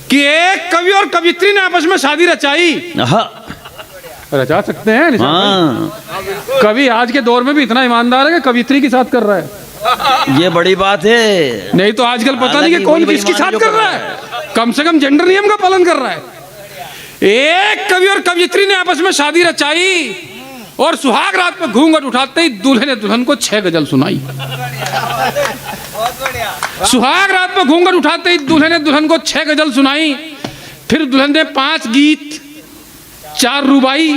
कि एक कवि और कवियत्री ने आपस में शादी रचाई। रचा सकते हैं कवि आज के दौर में भी इतना ईमानदार है कि कवियत्री के साथ कर रहा है। ये बड़ी बात है। नहीं तो आजकल पता नहीं कि कौन किसके साथ कर रहा है। कम से कम जेंडर नियम का पालन कर रहा है। एक कवि और कवियत्री ने आपस में शादी रचाई और सुहाग रात में घूंघट उठाते ही दूल्हे ने दुल्हन को 6 गजल सुनाई। सुहाग रात में घूंघट उठाते ही दूल्हे ने दुल्हन को 6 गजल सुनाई। फिर दुल्हन ने 5 गीत, 4 रुबाई,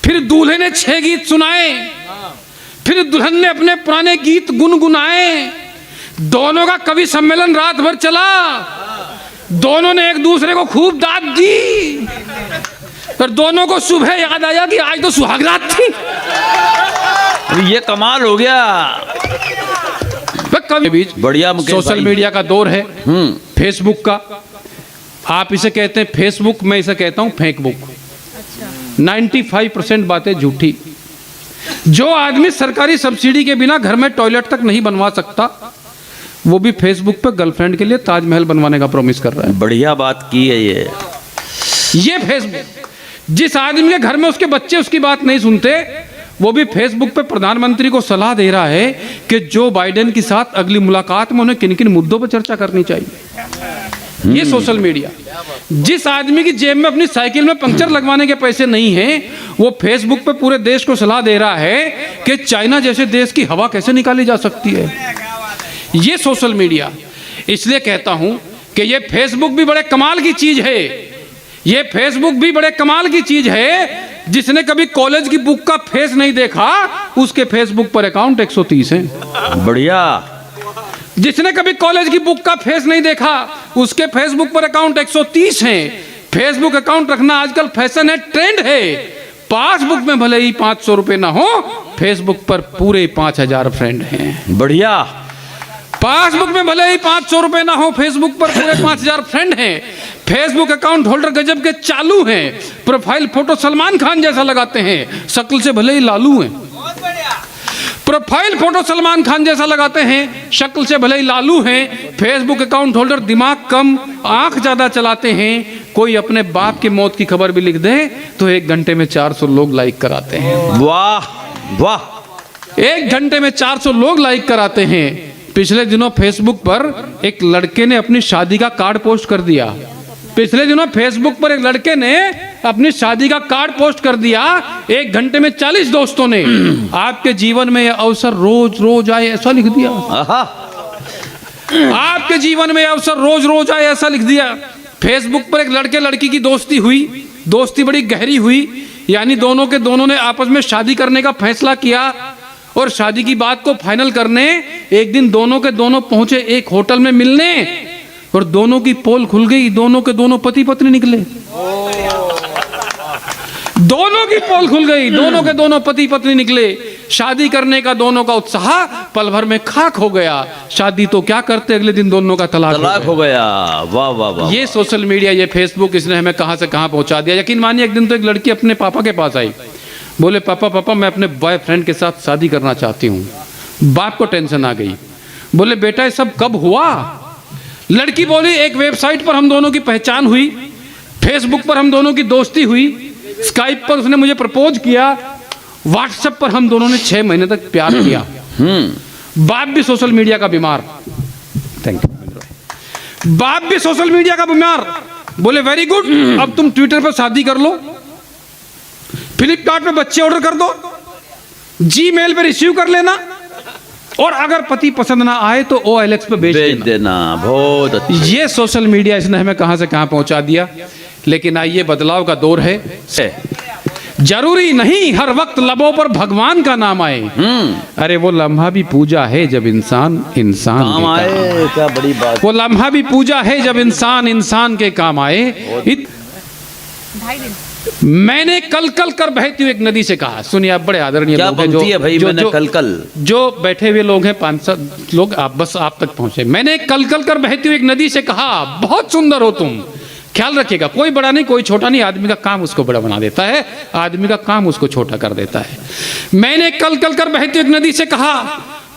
फिर दूल्हे ने 6 गीत सुनाए। फिर दुल्हन ने अपने पुराने गीत गुनगुनाए। दोनों का कवि सम्मेलन रात भर चला। दोनों ने एक दूसरे को खूब दाद दी और दोनों को सुबह याद आया कि आज तो सुहाग रात थी। ये कमाल हो गया। कवि बीच बढ़िया सोशल मीडिया का दौर है। फेसबुक का, आप इसे कहते हैं फेसबुक, मैं इसे कहता हूं फेंकबुक। 95% बातें झूठी। जो आदमी सरकारी सब्सिडी के बिना घर में टॉयलेट तक नहीं बनवा सकता, वो भी फेसबुक पे गर्लफ्रेंड के लिए ताजमहल बनवाने का प्रॉमिस कर रहा है। बढ़िया बात की है ये फेसबुक, जिस आदमी के घर में उसके बच्चे उसकी बात नहीं सुनते, वो भी फेसबुक पे प्रधानमंत्री को सलाह दे रहा है कि जो बाइडेन के साथ अगली मुलाकात में उन्हें किन किन मुद्दों पर चर्चा करनी चाहिए। ये सोशल मीडिया। जिस आदमी की जेब में अपनी साइकिल में पंक्चर लगवाने के पैसे नहीं हैं, वो फेसबुक पे पूरे देश को सलाह दे रहा है कि चाइना जैसे देश की हवा कैसे निकाली जा सकती है। ये सोशल मीडिया। इसलिए कहता हूं कि ये फेसबुक भी बड़े कमाल की चीज है। ये फेसबुक भी बड़े कमाल की चीज है। जिसने कभी कॉलेज की बुक का फेस नहीं देखा, उसके फेसबुक पर अकाउंट 130 है। बढ़िया। जिसने कभी कॉलेज की बुक का फेस नहीं देखा, उसके फेसबुक पर अकाउंट 130 हैं। फेसबुक अकाउंट रखना आजकल फैशन है, ट्रेंड है। पासबुक में भले ही 500 रुपए ना हो, फेसबुक पर पूरे 5000 फ्रेंड हैं। बढ़िया। पासबुक में भले ही 500 रुपए ना हो, फेसबुक पर पूरे 5000 फ्रेंड हैं। फेसबुक अकाउंट होल्डर गजब के चालू हैं। प्रोफाइल फोटो सलमान खान जैसा लगाते हैं, शक्ल से भले ही लालू हैं। प्रोफाइल फोटो सलमान खान जैसा लगाते हैं, शक्ल से भले ही लालू हैं। फेसबुक अकाउंट होल्डर दिमाग कम, आंख ज्यादा चलाते हैं। कोई अपने बाप की मौत की खबर भी लिख दे तो 1 घंटे में 400 लोग लाइक कराते हैं। वाह वाह। 1 घंटे में 400 लोग लाइक कराते हैं। पिछले दिनों फेसबुक पर एक लड़के ने अपनी शादी का कार्ड पोस्ट कर दिया। पिछले दिनों फेसबुक पर एक लड़के ने अपनी शादी का कार्ड पोस्ट कर दिया। 1 घंटे में 40 दोस्तों ने आपके जीवन में यह अवसर रोज रोज आए ऐसा लिख दिया। आपके जीवन में यह अवसर रोज रोज आए ऐसा लिख दिया। फेसबुक पर एक लड़के लड़की की दोस्ती हुई। दोस्ती बड़ी गहरी हुई, यानी दोनों ने आपस में शादी करने का फैसला किया। और शादी की बात को फाइनल करने एक दिन दोनों के दोनों पहुंचे एक होटल में मिलने, और दोनों की पोल खुल गई। दोनों के दोनों पति पत्नी निकले। दोनों की पोल खुल गई, दोनों के दोनों पति पत्नी निकले। शादी करने का दोनों का उत्साह पल भर में खाक हो गया। शादी तो क्या करते, अगले दिन दोनों का तलाक हो गया। वाह वाह वाह। ये सोशल मीडिया, ये फेसबुक, इसने हमें कहां से कहां पहुंचा दिया। यकीन मानिए, एक दिन तो एक लड़की अपने पापा के पास आई। बोले, पापा मैं अपने बॉयफ्रेंड के साथ शादी करना चाहती हूँ। बाप को टेंशन आ गई। बोले, बेटा ये सब कब हुआ? लड़की बोली, एक वेबसाइट पर हम दोनों की पहचान हुई, फेसबुक पर हम दोनों की दोस्ती हुई, स्काइप पर उसने मुझे प्रपोज किया, व्हाट्सएप पर हम दोनों ने 6 महीने तक प्यार किया। बाप भी सोशल मीडिया का बीमार। Thank you. बाप भी सोशल मीडिया का बीमार। बोले, वेरी गुड, अब तुम ट्विटर पर शादी कर लो, फ्लिपकार्ट पे बच्चे ऑर्डर कर दो, जीमेल पे रिसीव कर लेना, और अगर पति पसंद ना आए तो OLX पे भेज देना। बहुत अच्छा। ये सोशल मीडिया इसने हमें कहां से कहां पहुंचा दिया। लेकिन आइए, बदलाव का दौर है। जरूरी नहीं हर वक्त लबों पर भगवान का नाम आए। अरे वो लम्हा भी पूजा है जब इंसान काम आए। क्या बड़ी बात। वो लम्हा भी पूजा है जब इंसान के काम आए। मैंने कल कर बहती हुई एक नदी से कहा। सुनिए, आप बड़े आदरणीय लोग हैं जो बैठे हुए लोग हैं, 5-7 लोग, आप बस आप तक पहुंचे। मैंने कल कर बहती हुई एक नदी से कहा, बहुत सुंदर हो तुम, ख्याल रखिएगा। कोई बड़ा नहीं, कोई छोटा नहीं, आदमी का काम उसको बड़ा बना देता है, आदमी का काम उसको छोटा कर देता है। मैंने कल कर बहती हुई एक नदी से कहा,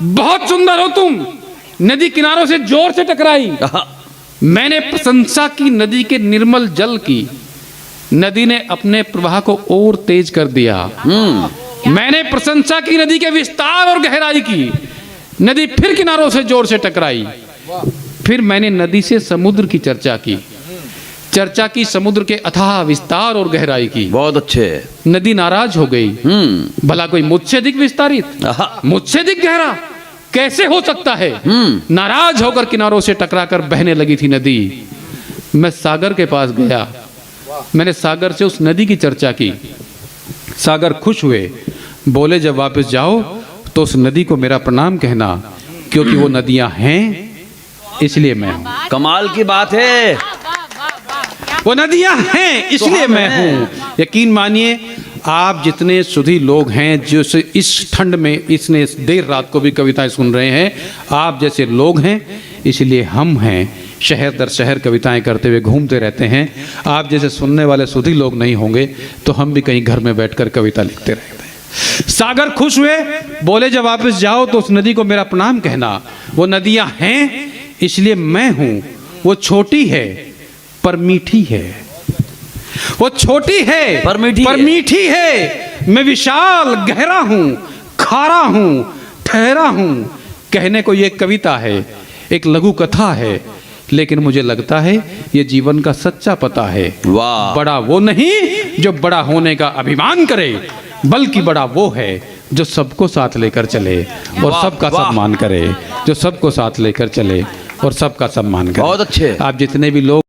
बहुत सुंदर हो तुम। नदी किनारों से जोर से टकराई। मैंने प्रशंसा की नदी के निर्मल जल की, नदी ने अपने प्रवाह को और तेज कर दिया। मैंने प्रशंसा की नदी के विस्तार और गहराई की, नदी फिर किनारों से जोर से टकराई। फिर मैंने नदी से समुद्र की चर्चा की समुद्र के अथाह विस्तार और गहराई की। बहुत अच्छे। नदी नाराज हो गई, भला कोई मुझसे अधिक विस्तारित, आहा। मुझसे अधिक गहरा कैसे हो सकता है। नाराज होकर किनारों से टकराकर बहने लगी थी नदी। मैं सागर के पास गया, मैंने सागर से उस नदी की चर्चा की। सागर खुश हुए, बोले जब वापस जाओ तो उस नदी को मेरा प्रणाम कहना, क्योंकि वो नदियां हैं इसलिए मैं हूं। कमाल की बात है। वो नदियां हैं इसलिए मैं हूं। यकीन मानिए, आप जितने सुधी लोग हैं जो इस ठंड में इसने देर रात को भी कविताएं सुन रहे हैं, आप जैसे लोग हैं इसलिए हम हैं। शहर दर शहर कविताएं करते हुए घूमते रहते हैं। आप जैसे सुनने वाले सुधी लोग नहीं होंगे तो हम भी कहीं घर में बैठकर कविता लिखते रहते हैं। सागर खुश हुए, बोले जब वापस जाओ तो उस नदी को मेरा प्रणाम कहना। वो नदियां हैं इसलिए मैं हूं। वो छोटी है पर मीठी है। वो छोटी है पर मीठी है। मैं विशाल गहरा हूं, खारा हूं, ठहरा हूं। कहने को ये कविता है, एक लघु कथा है, लेकिन मुझे लगता है ये जीवन का सच्चा पता है। वाह। बड़ा वो नहीं जो बड़ा होने का अभिमान करे, बल्कि बड़ा वो है जो सबको साथ लेकर चले और सबका सम्मान करे, जो सबको साथ लेकर चले और सबका सम्मान करे। बहुत अच्छे। आप जितने भी लोग